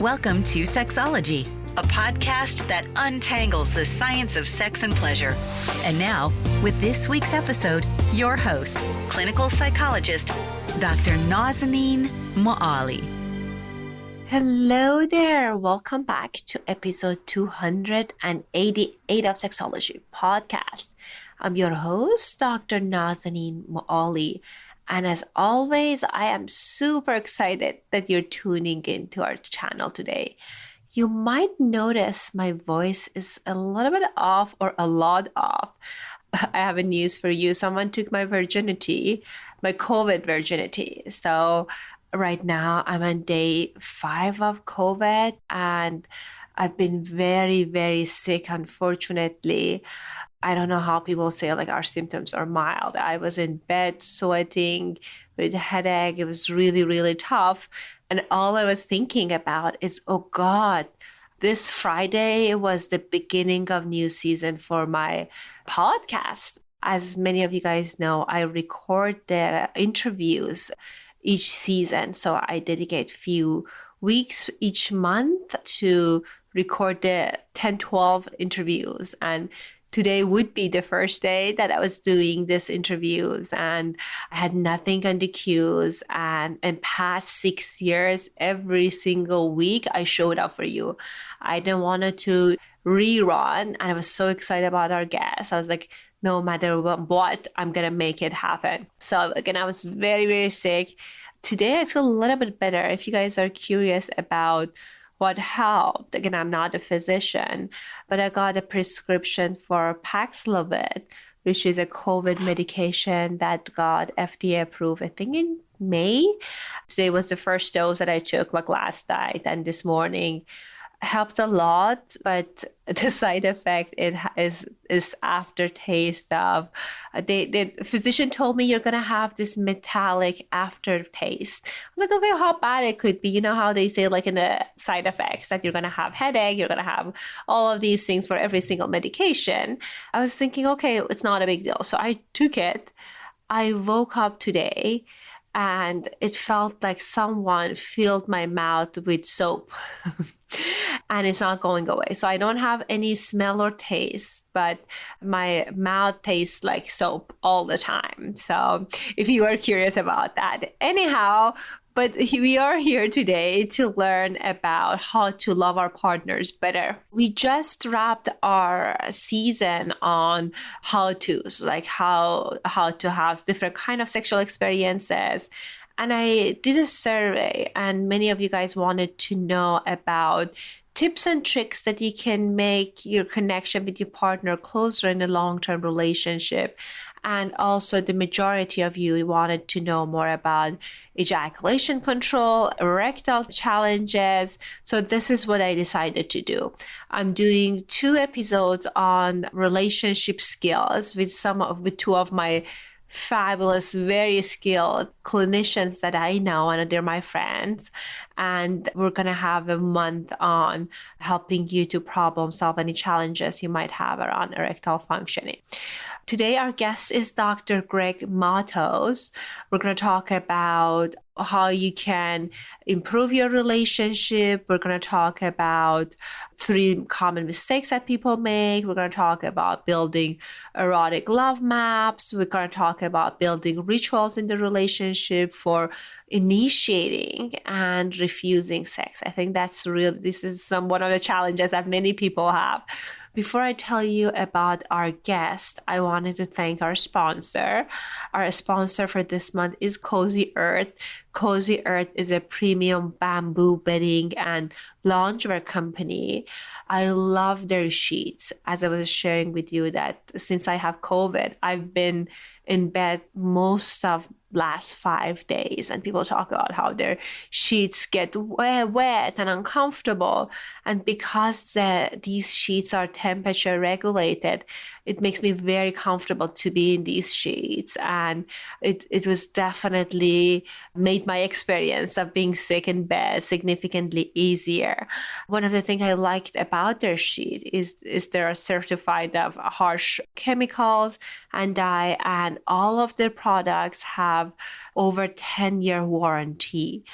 Welcome to Sexology, a podcast that untangles the science of sex and pleasure. And now, with this week's episode, your host, clinical psychologist, Dr. Nazanin Moali. Hello there. Welcome back to episode 288 of Sexology Podcast. I'm your host, Dr. Nazanin Moali. And as always, I am super excited that you're tuning into our channel today. You might notice my voice is a little bit off or a lot off. I have a news for you. Someone took my virginity, my COVID virginity. So right now I'm on day 5 of COVID and I've been very, very sick, unfortunately. I don't know how people say like our symptoms are mild. I was in bed sweating with a headache. It was really, really tough. And all I was thinking about is, oh God, this Friday was the beginning of new season for my podcast. As many of you guys know, I record the interviews each season. So I dedicate few weeks each month to record the 10-12 interviews. And today would be the first day that I was doing these interviews, and I had nothing on the queues. And in past 6 years, every single week I showed up for you. I didn't want to rerun, and I was so excited about our guests. I was like, no matter what, I'm going to make it happen. So again, I was very, very sick. Today I feel a little bit better. If you guys are curious about what helped, again, I'm not a physician, but I got a prescription for Paxlovid, which is a COVID medication that got FDA approved, I think in May. Today was the first dose that I took like last night, and this morning helped a lot, but the side effect is aftertaste of the physician told me you're gonna have this metallic aftertaste. I'm like, okay, how bad it could be? You know how they say like in the side effects that you're gonna have headache, you're gonna have all of these things for every single medication. I was thinking, okay, it's not a big deal. So I took it. I woke up today and it felt like someone filled my mouth with soap and it's not going away. So I don't have any smell or taste, but my mouth tastes like soap all the time. So if you are curious about that, anyhow, but we are here today to learn about how to love our partners better. We just wrapped our season on how-tos, like how to have different kind of sexual experiences. And I did a survey, and many of you guys wanted to know about tips and tricks that you can make your connection with your partner closer in a long-term relationship. And also the majority of you wanted to know more about ejaculation control, erectile challenges. So this is what I decided to do. I'm doing 2 episodes on relationship skills with two of my fabulous, very skilled clinicians that I know, and they're my friends. And we're going to have a month on helping you to problem solve any challenges you might have around erectile functioning. Today, our guest is Dr. Greg Matos. We're going to talk about how you can improve your relationship. We're going to talk about 3 common mistakes that people make. We're going to talk about building erotic love maps. We're going to talk about building rituals in the relationship for initiating and refusing sex. I think this is one of the challenges that many people have. Before I tell you about our guest, I wanted to thank our sponsor. Our sponsor for this month is Cozy Earth. Cozy Earth is a premium bamboo bedding and loungewear company. I love their sheets. As I was sharing with you that since I have COVID, I've been in bed most of last 5 days, and people talk about how their sheets get wet and uncomfortable. And because these sheets are temperature regulated, it makes me very comfortable to be in these sheets. And it was definitely made my experience of being sick in bed significantly easier. One of the things I liked about their sheet is they're certified of harsh chemicals and dye, and all of their products have have over 10-year warranty.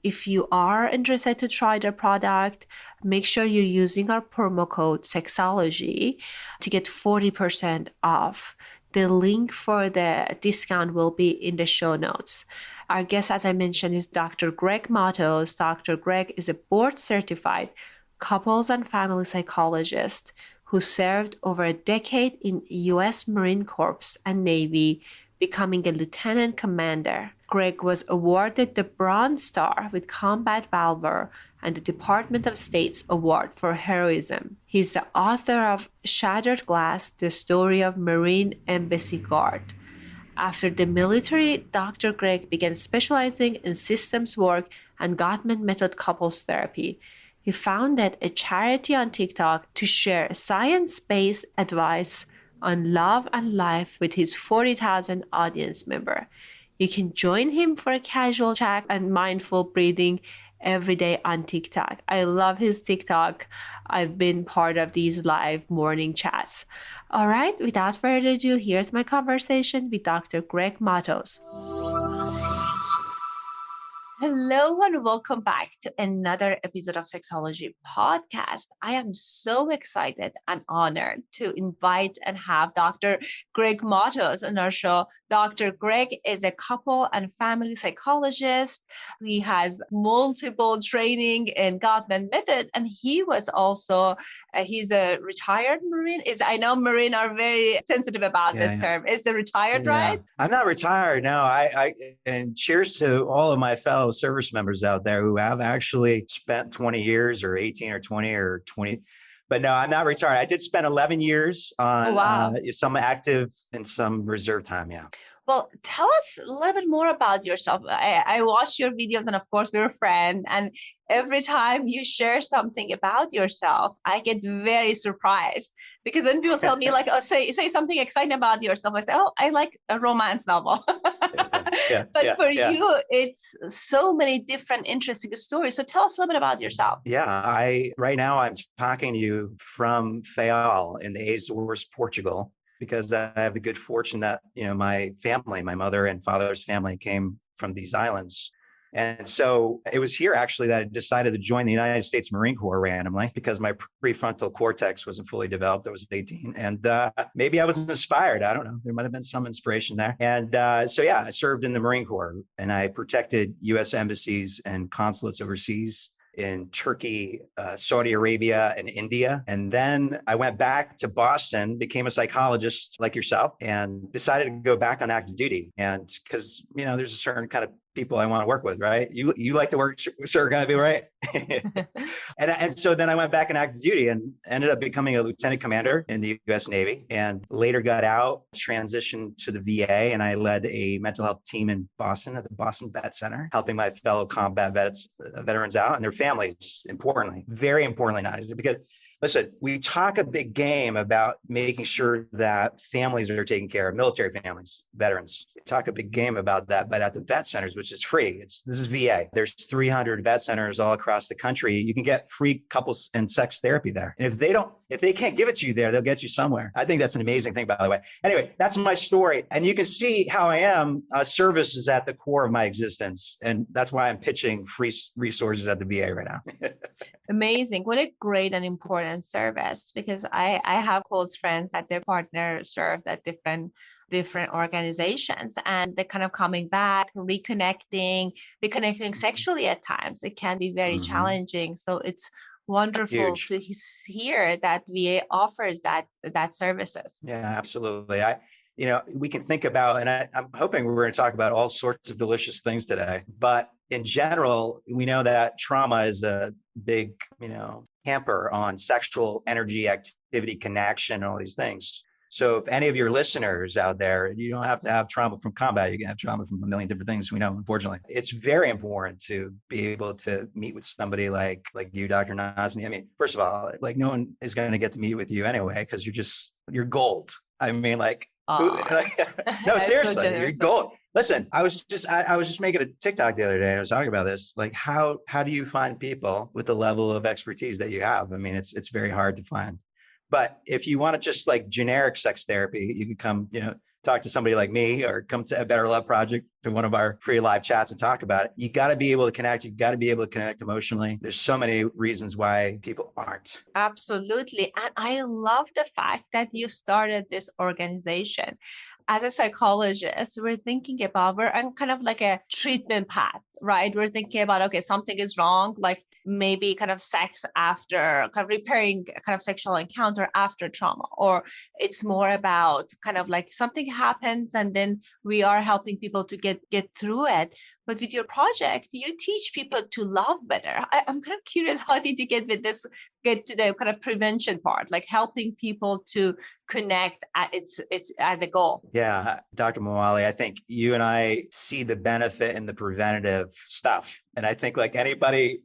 If you are interested to try the product, make sure you're using our promo code Sexology to get 40% off. The link for the discount will be in the show notes. Our guest, as I mentioned, is Dr. Greg Matos. Dr. Greg is a board-certified couples and family psychologist who served over a decade in U.S. Marine Corps and Navy, becoming a lieutenant commander. Greg was awarded the Bronze Star with Combat Valor and the Department of State's Award for Heroism. He's the author of Shattered Glass, The Story of Marine Embassy Guard. After the military, Dr. Greg began specializing in systems work and Gottman Method couples therapy. He founded a charity on TikTok to share science-based advice on love and life with his 40,000 audience member. You can join him for a casual chat and mindful breathing every day on TikTok. I love his TikTok. I've been part of these live morning chats. All right, without further ado, here's my conversation with Dr. Greg Matos. Hello and welcome back to another episode of Sexology Podcast. I am so excited and honored to invite and have Dr. Greg Matos on our show. Dr. Greg is a couple and family psychologist. He has multiple training in Gottman Method, and he was also, he's a retired Marine. I know Marine are very sensitive about this term. Is the retired, right? I'm not retired. No, and cheers to all of my fellow service members out there who have actually spent 20 years or 18 or 20 or 20. But no, I'm not retired. I did spend 11 years on some active and some reserve time. Yeah. Well, tell us a little bit more about yourself. I watched your videos and of course we're a friend. And every time you share something about yourself, I get very surprised because when people tell me like, oh, say something exciting about yourself, I say, oh, I like a romance novel. But for you, it's so many different interesting stories. So tell us a little bit about yourself. Yeah, right now I'm talking to you from Faial in the Azores, Portugal, because I have the good fortune that, my family, my mother and father's family came from these islands. And so it was here actually that I decided to join the United States Marine Corps randomly because my prefrontal cortex wasn't fully developed. I was 18 and maybe I was inspired. I don't know. There might've been some inspiration there. And I served in the Marine Corps and I protected U.S. embassies and consulates overseas in Turkey, Saudi Arabia, and India. And then I went back to Boston, became a psychologist like yourself, and decided to go back on active duty. And because, there's a certain kind of people I want to work with, right? You like to work with certain kind of people, right? and so then I went back on active duty and ended up becoming a lieutenant commander in the U.S. Navy, and later got out, transitioned to the VA, and I led a mental health team in Boston at the Boston Vet Center, helping my fellow combat veterans out and their families, very importantly, not because listen, we talk a big game about making sure that families are taken care of, military families, veterans. We talk a big game about that, but at the vet centers, which is free, this is VA. There's 300 vet centers all across the country. You can get free couples and sex therapy there. And if they can't give it to you there, they'll get you somewhere. I think that's an amazing thing, by the way. Anyway, that's my story. And you can see how I am. Service is at the core of my existence. And that's why I'm pitching free resources at the VA right now. Amazing. What a great and important service, because I have close friends that their partner served at different organizations, and they're kind of coming back, reconnecting sexually at times. It can be very challenging. So it's wonderful to hear that VA offers that services. Yeah, absolutely. We can think about, and I'm hoping we're going to talk about all sorts of delicious things today, but in general, we know that trauma is a big, hamper on sexual energy, activity, connection, and all these things. So if any of your listeners out there, you don't have to have trauma from combat. You can have trauma from a million different things. We know, unfortunately, it's very important to be able to meet with somebody like you, Dr. Nazni. I mean, first of all, no one is going to get to meet with you anyway, because you're gold. I mean, no, seriously, so you're gold. Listen, I was just making a TikTok the other day. I was talking about this. How do you find people with the level of expertise that you have? I mean, it's very hard to find. But if you want to just generic sex therapy, you can come, to talk to somebody like me or come to a Better Love Project to one of our free live chats and talk about it. You got to be able to connect. You got to be able to connect emotionally. There's so many reasons why people aren't. Absolutely. And I love the fact that you started this organization. As a psychologist, we're thinking about, we're on kind of like a treatment path, right? We're thinking about, okay, something is wrong, like maybe kind of sex after, kind of repairing kind of sexual encounter after trauma, or it's more about kind of like something happens and then we are helping people to get through it. But with your project, you teach people to love better. I'm kind of curious, how did you get to the kind of prevention part, like helping people to connect it's as a goal? Yeah, Dr. Moali, I think you and I see the benefit in the preventative stuff. And I think like anybody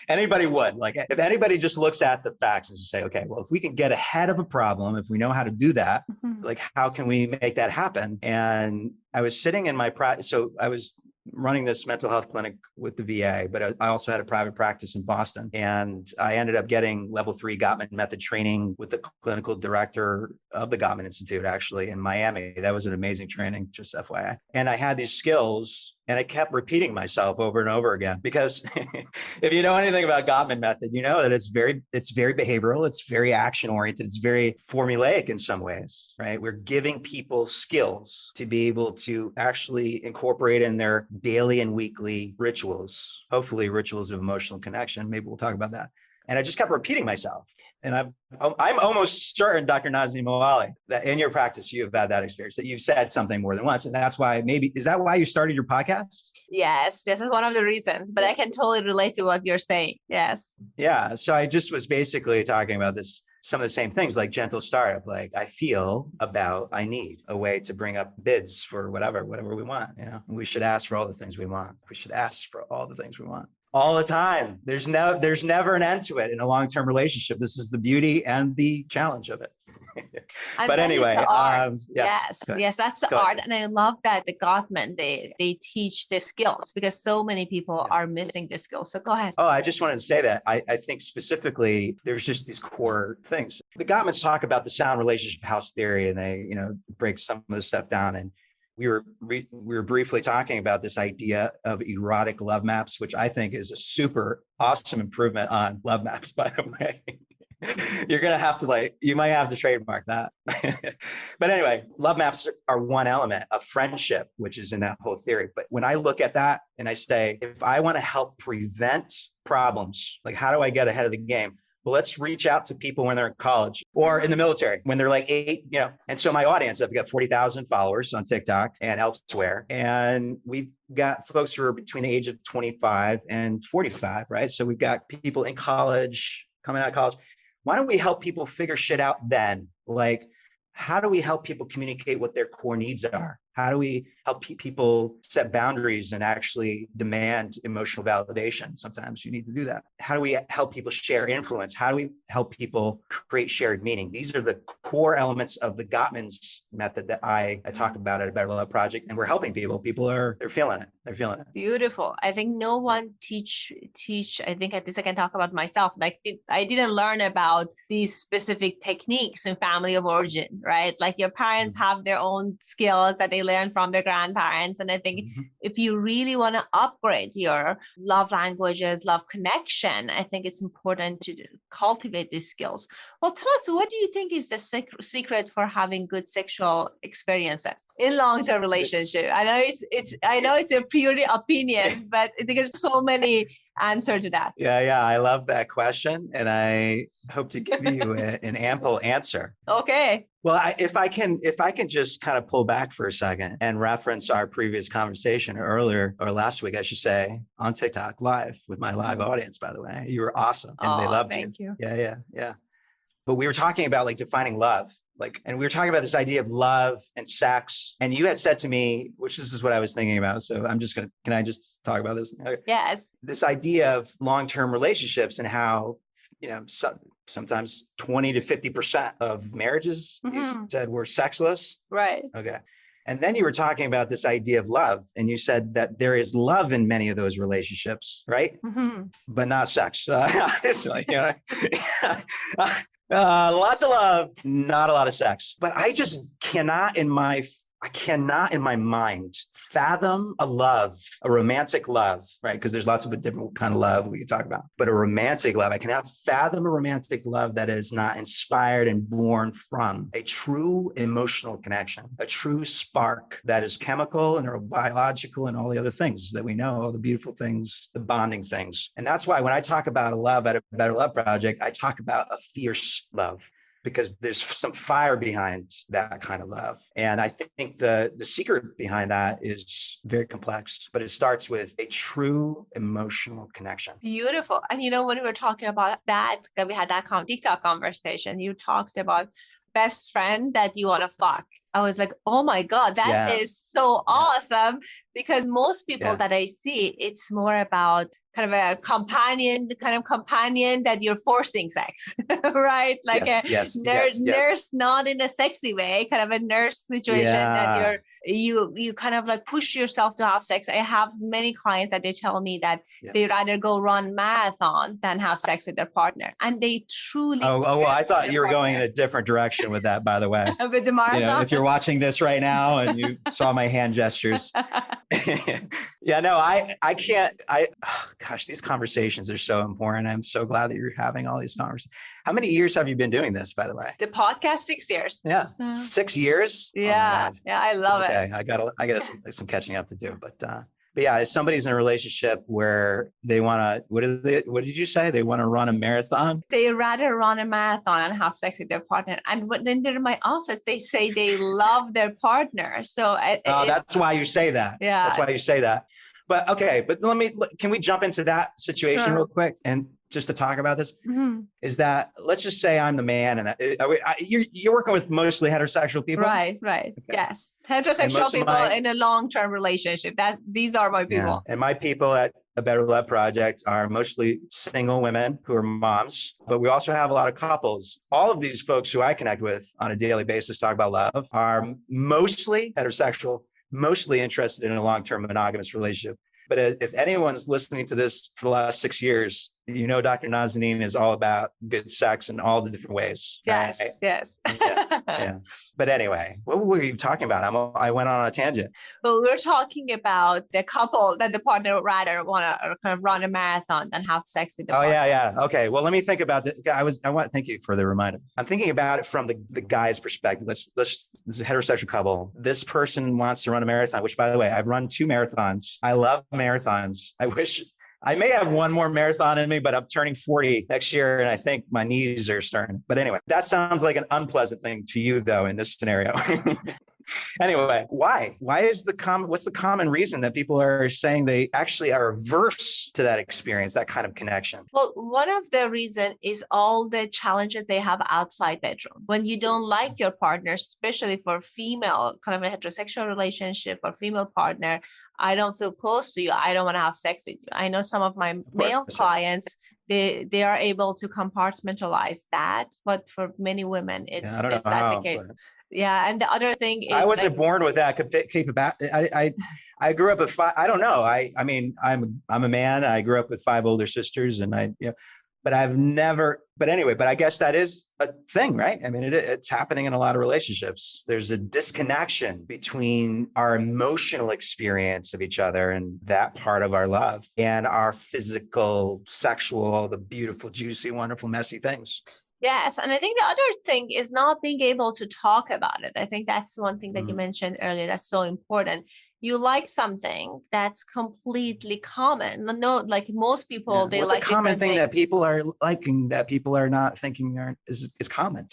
would, like if anybody just looks at the facts and just say, okay, well, if we can get ahead of a problem, if we know how to do that, like how can we make that happen? And I was sitting in my practice. So I was running this mental health clinic with the VA, but I also had a private practice in Boston. And I ended up getting level 3 Gottman Method training with the clinical director of the Gottman Institute, actually in Miami. That was an amazing training, just FYI. And I had these skills and I kept repeating myself over and over again, because if you know anything about Gottman Method, you know that it's very behavioral. It's very action oriented. It's very formulaic in some ways, right? We're giving people skills to be able to actually incorporate in their daily and weekly rituals, hopefully rituals of emotional connection. Maybe we'll talk about that. And I just kept repeating myself. And I'm almost certain, Dr. Nazanin Moali, that in your practice, you've had that experience, that you've said something more than once. And that's why is that why you started your podcast? Yes, this is one of the reasons, but I can totally relate to what you're saying. Yes. Yeah. So I just was basically talking about this, some of the same things, like gentle startup, like I need a way to bring up bids for whatever we want. You know, we should ask for all the things we want. All the time. There's never an end to it in a long-term relationship. This is the beauty and the challenge of it. But anyway, yes, that's the art. And I love that the Gottman, they teach the skills, because so many people are missing the skills. So go ahead. Oh, I just wanted to say that I think specifically there's just these core things. The Gottmans talk about the sound relationship house theory, and they, break some of the stuff down. And we were briefly talking about this idea of erotic love maps, which I think is a super awesome improvement on love maps, by the way. You're going to have to you might have to trademark that. But anyway, love maps are one element of friendship, which is in that whole theory. But when I look at that and I say, if I want to help prevent problems, like how do I get ahead of the game? Well, let's reach out to people when they're in college or in the military, when they're like 8, And so my audience, I've got 40,000 followers on TikTok and elsewhere. And we've got folks who are between the age of 25 and 45, right? So we've got people in college, coming out of college. Why don't we help people figure shit out then? Like, how do we help people communicate what their core needs are? How do we help people set boundaries and actually demand emotional validation? Sometimes you need to do that. How do we help people share influence? How do we help people create shared meaning? These are the core elements of the Gottman's method that I talk about at a Better Love Project, and we're helping people. They're feeling it. They're feeling it. Beautiful. I think no one teach. I think at least I can talk about myself. Like I didn't learn about these specific techniques in family of origin, right? Like your parents have their own skills that they learn from their grandparents. And I think if you really want to upgrade your love languages, love connection, I think it's important to cultivate these skills. Well, tell us, what do you think is the secret for having good sexual experiences in long-term relationship? I know it's a purely opinion, but I think there's so many answers to that. Yeah. I love that question. And I hope to give you an ample answer. Okay. Well, if I can just kind of pull back for a second and reference our previous conversation earlier, or last week, I should say, on TikTok live with my live audience, by the way. You were awesome. And they loved you. Thank you. Yeah. But we were talking about defining love, and we were talking about this idea of love and sex. And you had said to me, which this is what I was thinking about. So can I just talk about this? Yes. This idea of long-term relationships and how, sometimes 20 to 50% of marriages, you said, were sexless. Right. Okay. And then you were talking about this idea of love, and you said that there is love in many of those relationships, right? But not sex. Obviously, Lots of love, not a lot of sex. But I just cannot in my mind fathom a romantic love, right? Because there's lots of different kind of love we can talk about. But a romantic love, I cannot fathom a romantic love that is not inspired and born from a true emotional connection, a true spark that is chemical and biological and all the other things that we know, all the beautiful things, the bonding things. And that's why when I talk about a love at a Better Love Project, I talk about a fierce love, because there's some fire behind that kind of love. And I think the secret behind that is very complex, but it starts with a true emotional connection. Beautiful. And when we were talking about that, we had that TikTok conversation, you talked about best friend that you want to fuck. I was like, oh my God, that is so awesome. Because most people that I see, it's more about kind of a companion that you're forcing sex, right? Like nurse, not in a sexy way, kind of a nurse situation that you kind of like push yourself to have sex. I have many clients that they tell me that they rather go run marathon than have sex with their partner. And they truly. Well, I thought you were going in a different direction with that, by the way. With the marathon? If you're watching this right now and you saw my hand gestures. I can't. Gosh, these conversations are so important. I'm so glad that you're having all these conversations. How many years have you been doing this, by the way? The podcast, 6 years. Yeah. 6 years? Yeah. I love it. I got some catching up to do, but yeah, if somebody's in a relationship where they want to, what did you say? They want to run a marathon? They rather run a marathon and have sex with their partner. And when they're in my office, they say they love their partner. So that's why you say that. Yeah. That's why you say that. But okay, can we jump into that situation real quick? And just to talk about this, is that, let's just say I'm the man, and you're working with mostly heterosexual people, right? Okay. Yes, heterosexual people in a long-term relationship. These are my people. And my people at a Better Love Project are mostly single women who are moms, but we also have a lot of couples. All of these folks who I connect with on a daily basis talk about love are mostly heterosexual, mostly interested in a long-term monogamous relationship. But if anyone's listening to this for the last 6 years, Dr. Nazanin is all about good sex in all the different ways. Yes, right? yes. Yeah. But anyway, what were you talking about? I went on a tangent. Well, we were talking about the couple that the partner rather want to kind of run a marathon than have sex with the partner. Yeah. Okay. Well, let me think about that. Thank you for the reminder. I'm thinking about it from the guy's perspective. This is a heterosexual couple. This person wants to run a marathon, which, by the way, I've run 2 marathons. I love marathons. I wish I may have one more marathon in me, but I'm turning 40 next year, and I think my knees are starting. But anyway, that sounds like an unpleasant thing to you, though, in this scenario. Anyway, why? What's the common reason that people are saying they actually are averse to that experience, that kind of connection? Well, one of the reasons is all the challenges they have outside bedroom. When you don't like your partner, especially for female, kind of a heterosexual relationship or female partner, I don't feel close to you. I don't want to have sex with you. I know some of my male clients, they are able to compartmentalize that, but for many women, it's not the case. Yeah, and the other thing is, I wasn't born with that capability. I grew up with 5. I don't know. I mean, I'm a man. I grew up with 5 older sisters, and but I've never. But anyway, I guess that is a thing, right? I mean, it's happening in a lot of relationships. There's a disconnection between our emotional experience of each other and that part of our love, and our physical, sexual, the beautiful, juicy, wonderful, messy things. Yes. And I think the other thing is not being able to talk about it. I think that's one thing that you mentioned earlier that's so important. You like something that's completely common. No, like most people, they What's like a common thing things that people are liking that people are not thinking is common?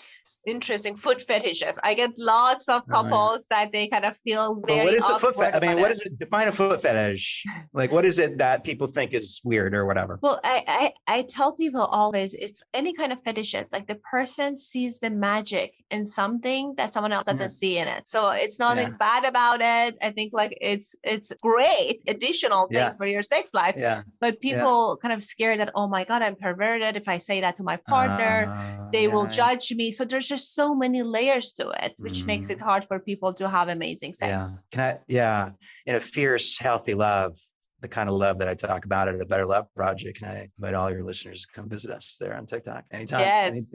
Interesting. Foot fetishes. I get lots of couples that they kind of feel very what is a foot fetish? I mean, what is it? Define a foot fetish. Like, what is it that people think is weird or whatever? Well, I tell people always, it's any kind of fetishes. Like the person sees the magic in something that someone else doesn't see in it. So it's nothing bad about it. I think like it's great additional thing for your sex life. But people kind of scared that, oh my God, I'm perverted. If I say that to my partner, they will judge me. So there's just so many layers to it, which makes it hard for people to have amazing sex. In a fierce, healthy love, the kind of love that I talk about at the Better Love Project. And I invite all your listeners to come visit us there on TikTok anytime,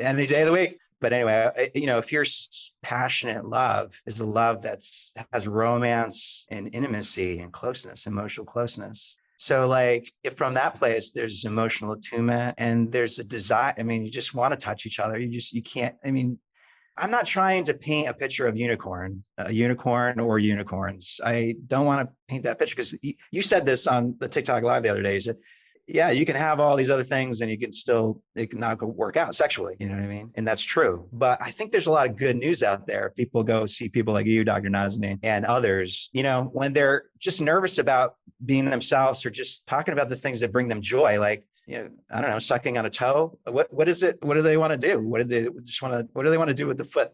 any day of the week. But anyway, fierce, passionate love is a love has romance and intimacy and closeness, emotional closeness. So like if from that place, there's emotional attunement and there's a desire. I mean, you just want to touch each other. You can't, I'm not trying to paint a picture of a unicorn or unicorns. I don't want to paint that picture because you said this on the TikTok live the other day. You said, yeah, you can have all these other things and it can not go work out sexually. You know what I mean? And that's true. But I think there's a lot of good news out there. People go see people like you, Dr. Nazanin, and others, when they're just nervous about being themselves or just talking about the things that bring them joy, like, I don't know, sucking on a toe. What is it? What do they want to do? What do they want to do with the foot?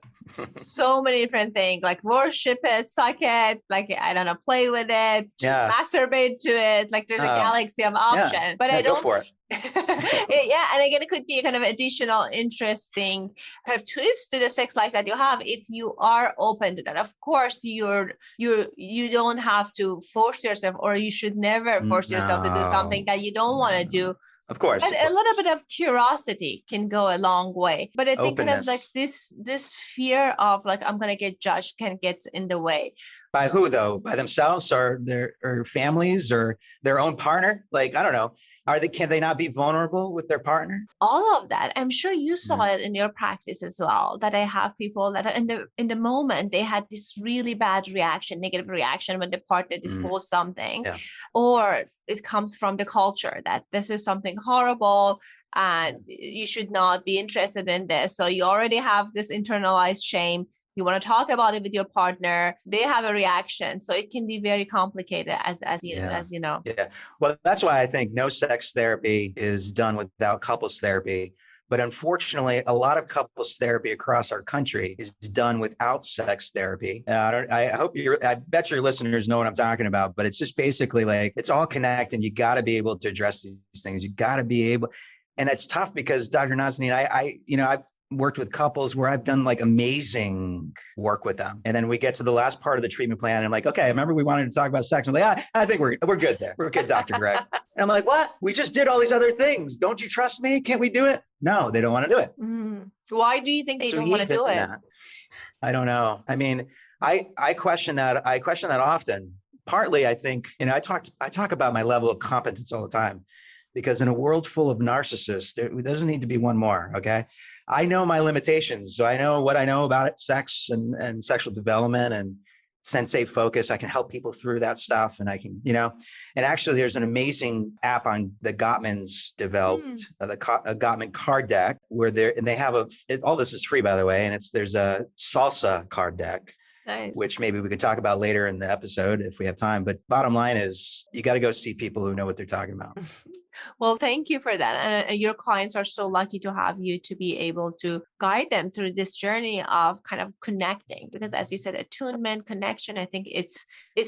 So many different things, like worship it, suck it, like, I don't know, play with it, masturbate to it. Like there's a galaxy of options, but I don't. Go for it. And again, it could be a kind of additional interesting kind of twist to the sex life that you have if you are open to that. Of course, you don't have to force yourself, or you should never force yourself to do something that you don't want to do. Of course. And a little bit of curiosity can go a long way. But I think kind of like this fear of like, I'm going to get judged can get in the way. By who though? By themselves or their families or their own partner? Like, I don't know. Can they not be vulnerable with their partner? All of that. I'm sure you saw it in your practice as well, that I have people that are in the moment, they had this really bad reaction, negative reaction when the partner disclosed something, or it comes from the culture that this is something horrible and you should not be interested in this. So you already have this internalized shame. You want to talk about it with your partner, they have a reaction. So it can be very complicated as you know. Yeah. Well, that's why I think no sex therapy is done without couples therapy. But unfortunately, a lot of couples therapy across our country is done without sex therapy. I bet your listeners know what I'm talking about, but it's just basically like, it's all connected. You got to be able to address these things. You got to be able, and it's tough because Dr. Nazanin, I've worked with couples where I've done like amazing work with them. And then we get to the last part of the treatment plan. And I'm like, okay, remember we wanted to talk about sex. I'm like, I think we're good there. We're good, Dr. Greg. And I'm like, what? We just did all these other things. Don't you trust me? Can't we do it? No, they don't want to do it. Why do you think they don't want to do it? I don't know. I mean, I question that. I question that often. Partly, I think, I talk about my level of competence all the time, because in a world full of narcissists, there doesn't need to be one more. Okay. I know my limitations. So I know what I know about it, sex and sexual development and sensate focus. I can help people through that stuff. And I can, and actually there's an amazing app on the Gottman's developed, the Gottman card deck where they have all this is free, by the way. And there's a salsa card deck, which maybe we could talk about later in the episode if we have time. But bottom line is you got to go see people who know what they're talking about. Well, thank you for that. And your clients are so lucky to have you to be able to guide them through this journey of kind of connecting. Because as you said, attunement, connection, I think it's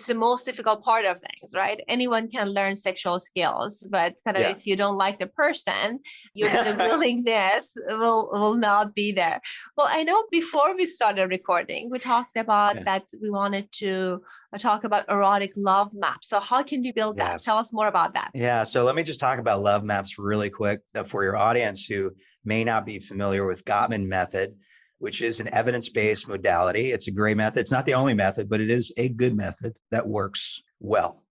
the most difficult part of things, right? Anyone can learn sexual skills, but kind of if you don't like the person, the willingness will not be there. Well, I know before we started recording, we talked about that we wanted to talk about erotic love maps. So how can we build that? Tell us more about that. Yeah. So let me just talk about love maps really quick for your audience who may not be familiar with Gottman Method, which is an evidence-based modality. It's a great method. It's not the only method, but it is a good method that works well.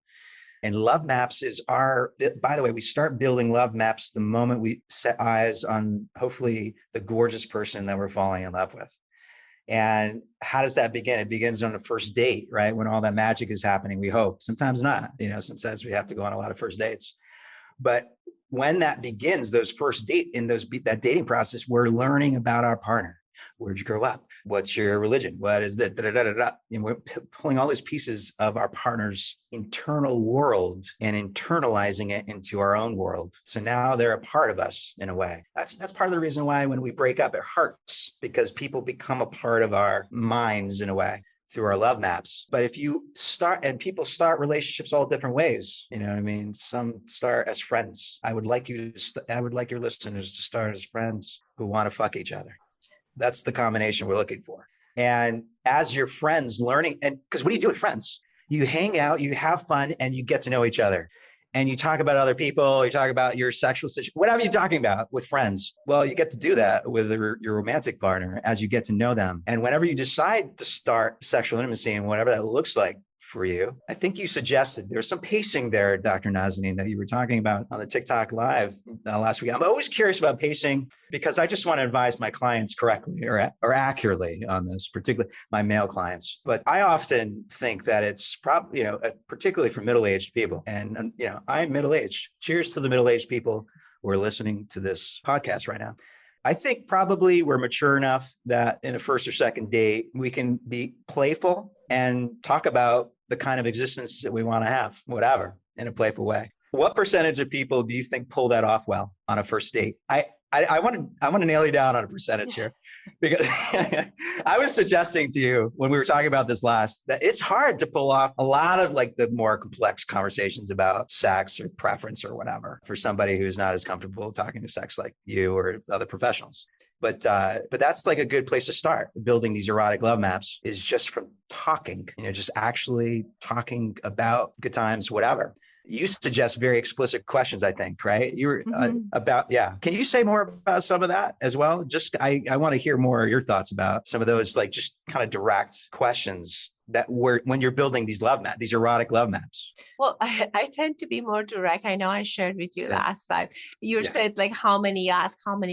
And love maps by the way, we start building love maps the moment we set eyes on hopefully the gorgeous person that we're falling in love with. And how does that begin? It begins on the first date, right? When all that magic is happening, we hope. Sometimes not, sometimes we have to go on a lot of first dates. But when that begins, those first date that dating process, we're learning about our partner. Where'd you grow up? What's your religion? What is that? And we're pulling all these pieces of our partner's internal world and internalizing it into our own world. So now they're a part of us in a way. That's part of the reason why when we break up, it hurts, because people become a part of our minds in a way through our love maps. But if you people start relationships all different ways, some start as friends. I would like your listeners to start as friends who want to fuck each other. That's the combination we're looking for. And as your friends learning, and because what do you do with friends? You hang out, you have fun, and you get to know each other. and you talk about other people, you talk about your sexual situation, whatever you're talking about with friends. Well, you get to do that with your romantic partner as you get to know them. And whenever you decide to start sexual intimacy and whatever that looks like for you, I think you suggested there's some pacing there, Dr. Nazanin, that you were talking about on the TikTok live last week. I'm always curious about pacing because I just want to advise my clients correctly or accurately on this, particularly my male clients. But I often think that it's probably, particularly for middle-aged people. And, I'm middle-aged. Cheers to the middle-aged people who are listening to this podcast right now. I think probably we're mature enough that in a first or second date, we can be playful and talk about the kind of existence that we want to have, whatever, in a playful way. What percentage of people do you think pull that off well on a first date? I want to nail you down on a percentage here, because I was suggesting to you when we were talking about this last that it's hard to pull off a lot of like the more complex conversations about sex or preference or whatever for somebody who's not as comfortable talking to sex like you or other professionals. But that's like a good place to start. Building these erotic love maps is just from talking, just actually talking about good times, whatever. You suggest very explicit questions, I think, right? You were about, yeah. Can you say more about some of that as well? Just, I want to hear more of your thoughts about some of those, like just kind of direct questions that were when you're building these love maps, these erotic love maps. Well, I tend to be more direct. I know I shared with you last time. You said like how many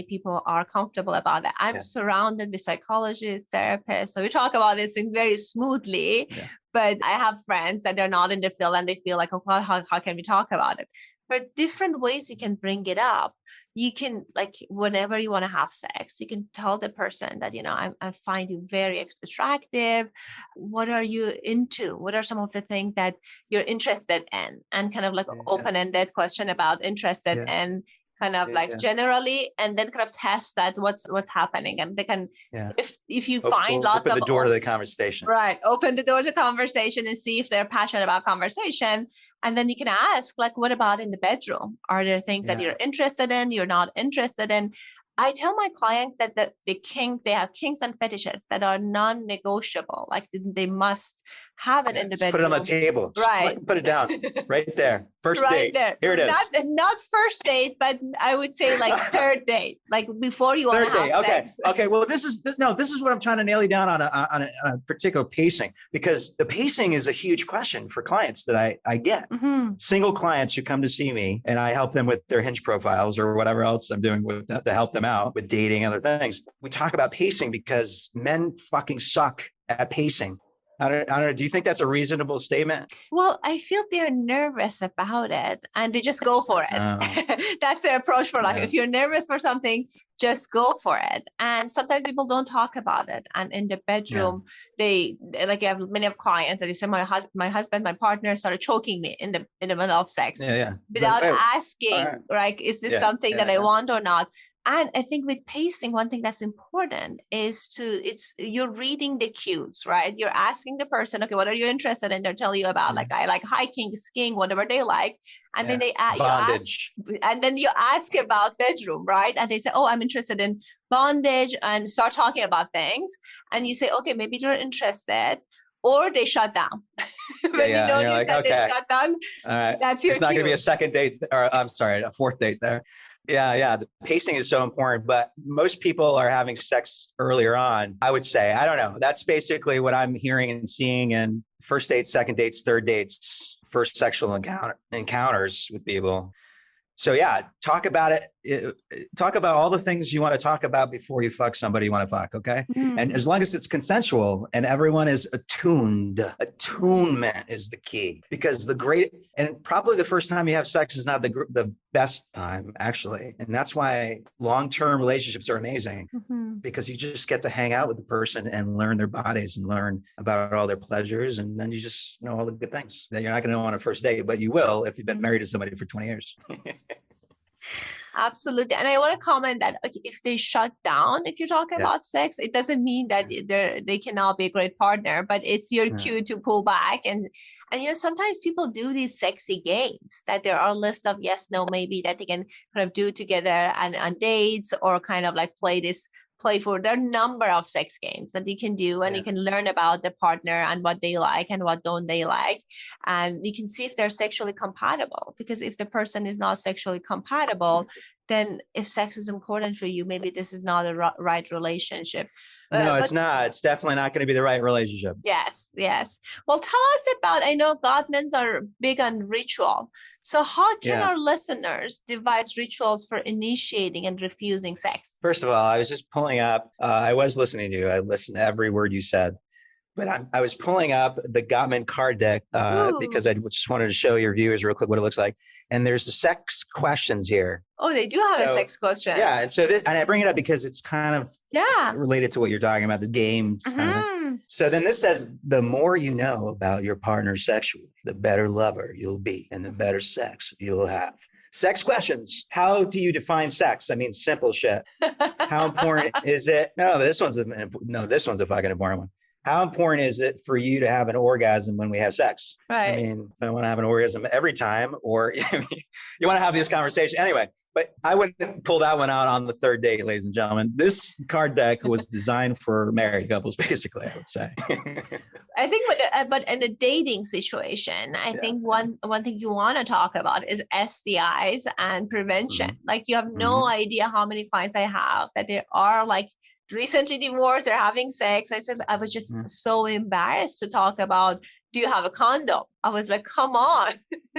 people are comfortable about it. I'm surrounded with psychologists, therapists. So we talk about this thing very smoothly, but I have friends that they're not in the field and they feel like, oh, well, how can we talk about it? But different ways you can bring it up. You can, like, whenever you want to have sex, you can tell the person that, I find you very attractive. What are you into? What are some of the things that you're interested in? And kind of like open-ended question about interested in kind of generally, and then kind of test that what's happening. And they can, if you find lots of open the door to the conversation. Right. Open the door to conversation and see if they're passionate about conversation. And then you can ask, like, what about in the bedroom? Are there things that you're interested in, you're not interested in? I tell my client that they have kinks and fetishes that are non-negotiable. Like they must have it in the bedroom. Put it on the table. Right. Put it down right there. First right date. There. Here it is. Not first date, but I would say like third date, like before you want to have sex. Okay. Well, this is what I'm trying to nail you down on a particular pacing, because the pacing is a huge question for clients that I get. Single clients who come to see me and I help them with their Hinge profiles or whatever else I'm doing with that to help them out with dating and other things. We talk about pacing because men fucking suck at pacing. I don't know. Do you think that's a reasonable statement? Well, I feel they're nervous about it and they just go for it. That's their approach for life. If you're nervous for something, just go for it. And sometimes people don't talk about it. And in the bedroom, they like, I have many of clients that they say, my husband, my partner started choking me in the middle of sex without asking, like, is this something that I want or not? And I think with pacing, one thing that's important is you're reading the cues, right? You're asking the person, okay, what are you interested in? They'll tell you about, like, I like hiking, skiing, whatever they like. And then you ask about bedroom, right? And they say, oh, I'm interested in bondage, and start talking about things. And you say, okay, maybe they're interested. Or they shut down. When you notice like, that they shut down, all right, that's your cue. It's not going to be a second date, or I'm sorry, a fourth date there. Yeah. The pacing is so important, but most people are having sex earlier on, I would say. I don't know. That's basically what I'm hearing and seeing in first dates, second dates, third dates, first sexual encounters with people. So talk about it. Talk about all the things you want to talk about before you fuck somebody you want to fuck, okay? And as long as it's consensual and everyone is attuned, attunement is the key. Because and probably the first time you have sex is not the best time, actually. And that's why long-term relationships are amazing, because you just get to hang out with the person and learn their bodies and learn about all their pleasures. And then you just know all the good things that you're not going to know on a first date, but you will if you've been married to somebody for 20 years. Absolutely. And I want to comment that if they shut down, if you're talking about sex, it doesn't mean that they cannot be a great partner, but it's your cue to pull back. And sometimes people do these sexy games that there are a list of yes, no, maybe that they can kind of do together and on dates, or kind of like play this playful. There are a number of sex games that you can do, and you can learn about the partner and what they like and what don't they like. And you can see if they're sexually compatible, because if the person is not sexually compatible, then if sex is important for you, maybe this is not a right relationship. No, it's not. It's definitely not going to be the right relationship. Yes. Well, tell us about, I know Gottmans are big on ritual. So how can our listeners devise rituals for initiating and refusing sex? First of all, I was just pulling up, I was listening to you. I listened to every word you said. But I was pulling up the Gottman card deck because I just wanted to show your viewers real quick what it looks like. And there's the sex questions here. Oh, they do have a sex question. Yeah. And so and I bring it up because it's kind of related to what you're talking about, the games. Kind of. So then this says, the more you know about your partner sexually, the better lover you'll be and the better sex you'll have. Sex questions. How do you define sex? I mean, simple shit. How important is it? This one's a fucking important one. How important is it for you to have an orgasm when we have sex? Right. I mean, if I want to have an orgasm every time, or you want to have this conversation anyway, but I wouldn't pull that one out on the third date, ladies and gentlemen. This card deck was designed for married couples, basically, I would say. I think, but in a dating situation, I think one thing you want to talk about is STIs and prevention. Like, you have no idea how many clients I have that they are like recently divorced, they're having sex. I said, I was just so embarrassed to talk about, do you have a condom? I was like, come on.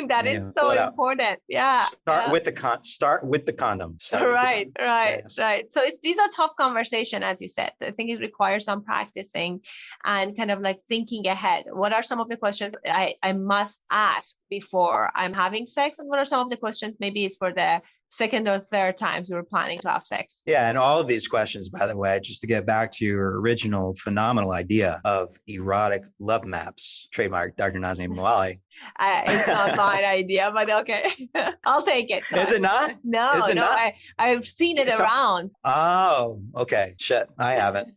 That is so important. Yeah. Start with the condom. Right. So these are tough conversations, as you said. I think it requires some practicing and kind of like thinking ahead. What are some of the questions I must ask before I'm having sex? And what are some of the questions maybe it's for the second or third times we're planning to have sex? Yeah. And all of these questions, by the way, just to get back to your original phenomenal idea of erotic love maps, trademark Dr. Nazanin Moali. It's not my idea, but okay. I'll take it. Is it not? No, I've seen it around. Oh, okay. Shit. I haven't.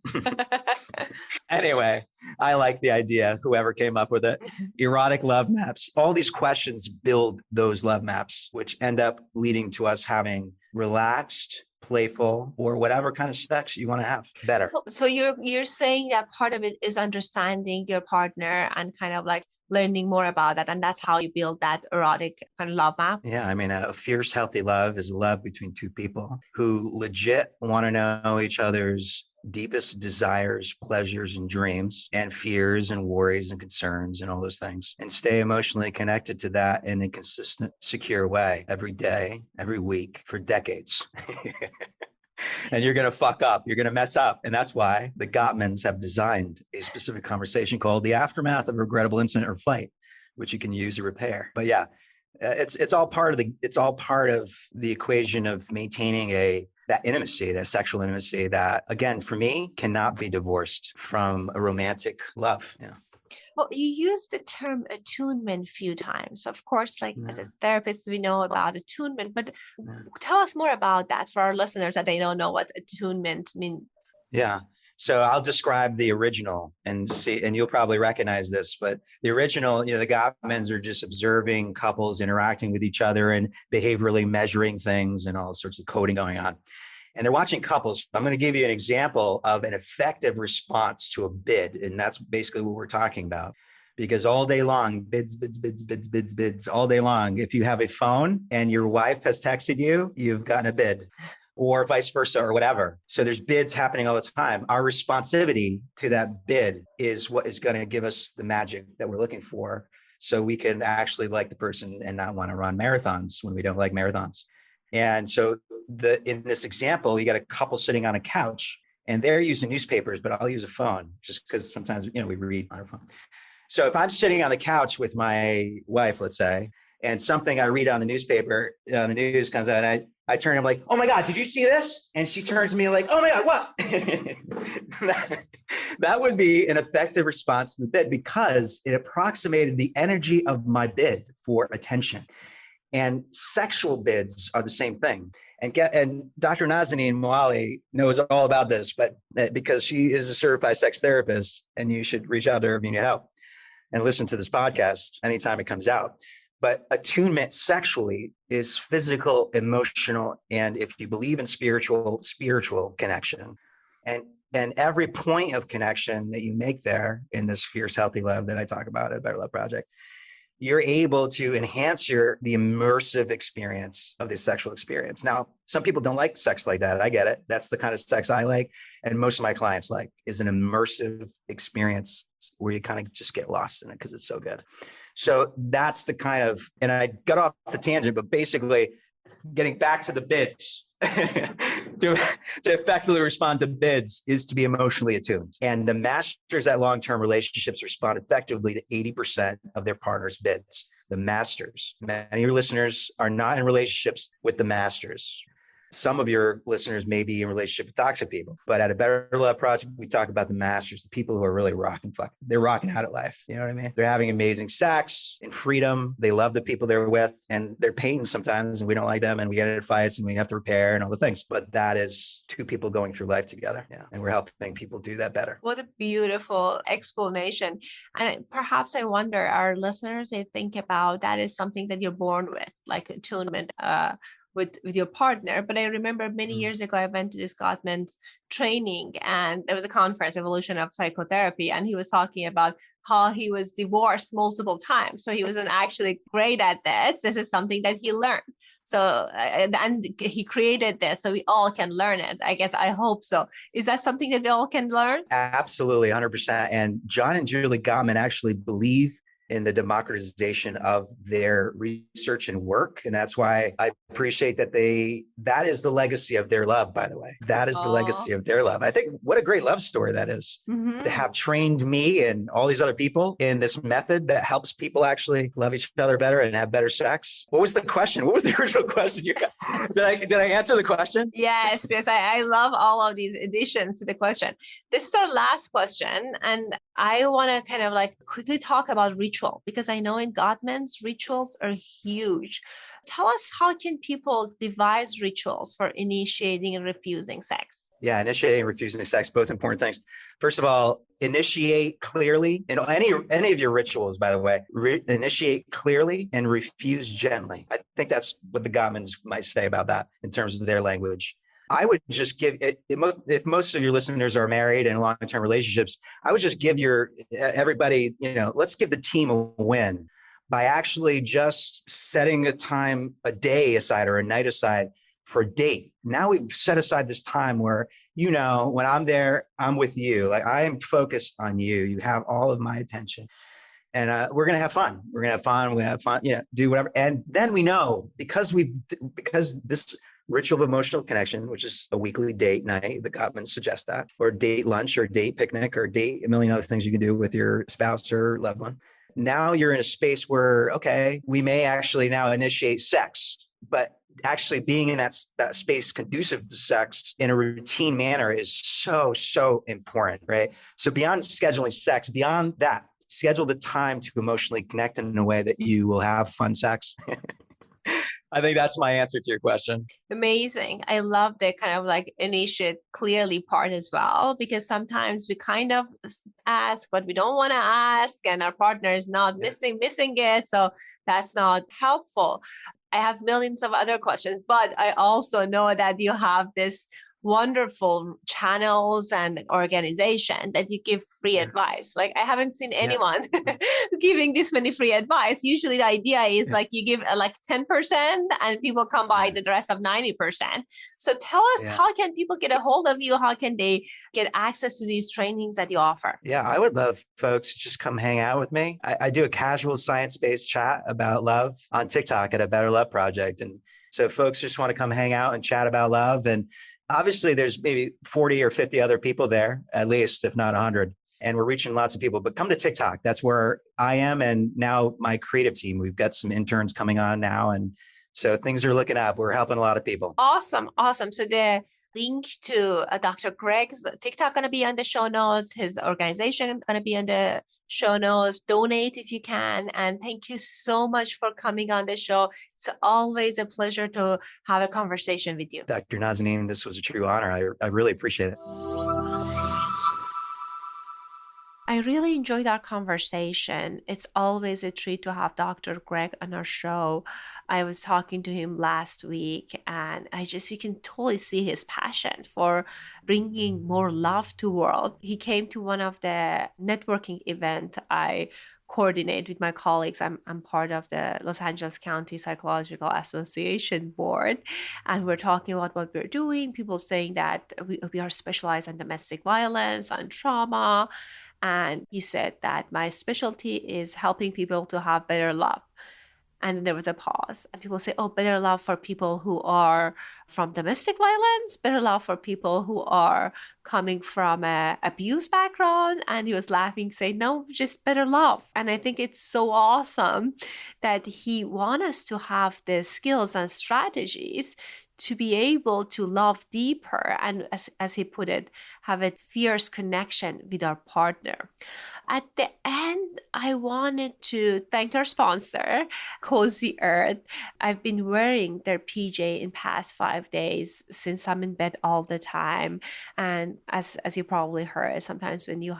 Anyway, I like the idea. Whoever came up with it. Erotic love maps. All these questions build those love maps, which end up leading to us having relaxed, playful, or whatever kind of sex you want to have better. So you're saying that part of it is understanding your partner and kind of like learning more about that. And that's how you build that erotic kind of love map. Yeah. I mean, a fierce, healthy love is love between two people who legit want to know each other's deepest desires, pleasures, and dreams, and fears and worries and concerns and all those things, and stay emotionally connected to that in a consistent, secure way every day, every week for decades. And you're going to fuck up. You're going to mess up. And that's why the Gottmans have designed a specific conversation called the aftermath of a regrettable incident or fight, which you can use to repair. But yeah, it's all part of the equation of maintaining that intimacy, that sexual intimacy that, again, for me, cannot be divorced from a romantic love. Yeah. Well, you used the term attunement a few times. Of course, like as a therapist, we know about attunement, but tell us more about that for our listeners that they don't know what attunement means. Yeah. So I'll describe the original and see, and you'll probably recognize this, but the original, the Gottmans are just observing couples interacting with each other and behaviorally measuring things and all sorts of coding going on. And they're watching couples. I'm going to give you an example of an effective response to a bid. And that's basically what we're talking about. Because all day long, bids all day long. If you have a phone and your wife has texted you, you've gotten a bid, or vice versa, or whatever. So there's bids happening all the time. Our responsivity to that bid is what is going to give us the magic that we're looking for. So we can actually like the person and not want to run marathons when we don't like marathons. And so in this example, you got a couple sitting on a couch and they're using newspapers, but I'll use a phone just because sometimes, we read on our phone. So if I'm sitting on the couch with my wife, let's say, and something I read on the newspaper, the news comes out, and I turn and I'm like, oh my God, did you see this? And she turns to me like, oh my God, what? That would be an effective response to the bid because it approximated the energy of my bid for attention. And sexual bids are the same thing. And Dr. Nazanin Moali knows all about this, but because she is a certified sex therapist, and you should reach out to her if you need help and listen to this podcast anytime it comes out. But attunement sexually is physical, emotional, and if you believe in spiritual connection, And every point of connection that you make there in this fierce, healthy love that I talk about at Better Love Project, you're able to enhance the immersive experience of the sexual experience. Now, some people don't like sex like that. I get it. That's the kind of sex I like. And most of my clients like is an immersive experience where you kind of just get lost in it because it's so good. So that's the kind of, and I got off the tangent, but basically getting back to the bids, to effectively respond to bids is to be emotionally attuned. And the masters at long-term relationships respond effectively to 80% of their partner's bids. The masters. Many of your listeners are not in relationships with the masters. Some of your listeners may be in relationship with toxic people, but at a Better Love Project, we talk about the masters, the people who are really they're rocking out at life. You know what I mean? They're having amazing sex and freedom. They love the people they're with, and they're pain sometimes, and we don't like them, and we get into fights, and we have to repair and all the things. But that is two people going through life together. Yeah. And we're helping people do that better. What a beautiful explanation. And perhaps I wonder, our listeners, they think about that is something that you're born with, like attunement, with your partner. But I remember many years ago, I went to this Gottman's training, and there was a conference, Evolution of Psychotherapy, and he was talking about how he was divorced multiple times. So he wasn't actually great at this. This is something that he learned. So, and he created this so we all can learn it. I guess, I hope so. Is that something that we all can learn? Absolutely, 100%. And John and Julie Gottman actually believe in the democratization of their research and work. And that's why I appreciate that is the legacy of their love, by the way. That is the legacy of their love. I think what a great love story that is, to have trained me and all these other people in this method that helps people actually love each other better and have better sex. What was the question? What was the original question you got? Did I answer the question? Yes. I love all of these additions to the question. This is our last question. And I want to kind of like quickly talk about ritual, because I know in Gottman's rituals are huge. Tell us, how can people devise rituals for initiating and refusing sex? Yeah, initiating and refusing sex, both important things. First of all, initiate clearly. In any of your rituals, by the way, initiate clearly and refuse gently. I think that's what the Gottmans might say about that in terms of their language. I would just give it, if most of your listeners are married and long-term relationships, I would just give everybody, let's give the team a win by actually just setting a day aside or a night aside for a date. Now we've set aside this time where, when I'm there, I'm with you. Like, I am focused on you. You have all of my attention. And we're going to have fun. We have fun, do whatever. And then we know, because this ritual of emotional connection, which is a weekly date night, the Gottmans suggest that, or date lunch or date picnic or date a million other things you can do with your spouse or loved one. Now you're in a space where, okay, we may actually now initiate sex, but actually being in that space conducive to sex in a routine manner is so, so important, right? So beyond scheduling sex, beyond that, schedule the time to emotionally connect in a way that you will have fun sex. I think that's my answer to your question. Amazing. I love the kind of like initiate clearly part as well, because sometimes we kind of ask what we don't want to ask, and our partner is not missing it. So that's not helpful. I have millions of other questions, but I also know that you have this wonderful channels and organization that you give free advice. Like, I haven't seen anyone giving this many free advice. Usually the idea is like you give like 10% and people come by the rest of 90%. So tell us, how can people get a hold of you? How can they get access to these trainings that you offer? Yeah, I would love folks to just come hang out with me. I do a casual science-based chat about love on TikTok at a Better Love Project. And so folks just want to come hang out and chat about love. And obviously, there's maybe 40 or 50 other people there, at least, if not 100. And we're reaching lots of people. But come to TikTok. That's where I am. And now my creative team, we've got some interns coming on now. And so things are looking up. We're helping a lot of people. Awesome. So the link to Dr. Greg's TikTok going to be on the show notes. His organization going to be on the show notes. Donate if you can. And thank you so much for coming on the show. It's always a pleasure to have a conversation with you. Dr. Nazanin, this was a true honor. I really appreciate it. I really enjoyed our conversation. It's always a treat to have Dr. Greg on our show. I was talking to him last week, and you can totally see his passion for bringing more love to the world. He came to one of the networking event I coordinate with my colleagues. I'm part of the Los Angeles County Psychological Association board, and we're talking about what we're doing. People saying that we are specialized in domestic violence, on trauma. And he said that my specialty is helping people to have better love. And there was a pause. And people say, oh, better love for people who are from domestic violence, better love for people who are coming from an abuse background. And he was laughing, saying, no, just better love. And I think it's so awesome that he wants us to have the skills and strategies to be able to love deeper and, as he put it, have a fierce connection with our partner. At the end, I wanted to thank our sponsor, Cozy Earth. I've been wearing their PJ in past 5 days since I'm in bed all the time. And as you probably heard, sometimes when you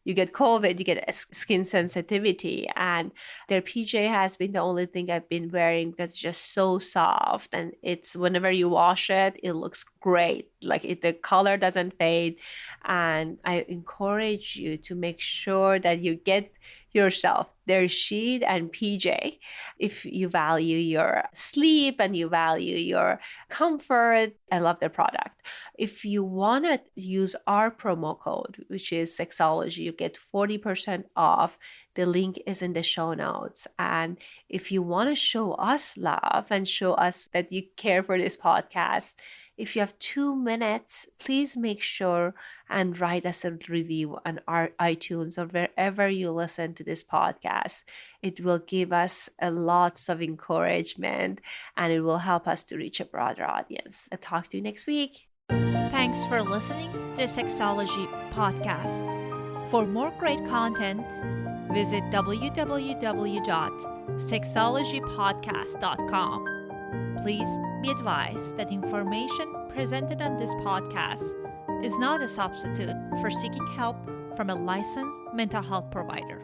get COVID, you get a skin sensitivity. And their PJ has been the only thing I've been wearing that's just so soft. And it's whenever you wash it, it looks great. Like the color doesn't fade. And I encourage you to make sure that you get yourself their sheet and PJ if you value your sleep and you value your comfort. I love their product. If you want to use our promo code, which is Sexology, you get 40% off. The link is in the show notes. And if you want to show us love and show us that you care for this podcast, if you have 2 minutes, please make sure and write us a review on our iTunes or wherever you listen to this podcast. It will give us lots of encouragement and it will help us to reach a broader audience. I'll talk to you next week. Thanks for listening to the Sexology Podcast. For more great content, visit www.sexologypodcast.com. Please be advised that information presented on this podcast is not a substitute for seeking help from a licensed mental health provider.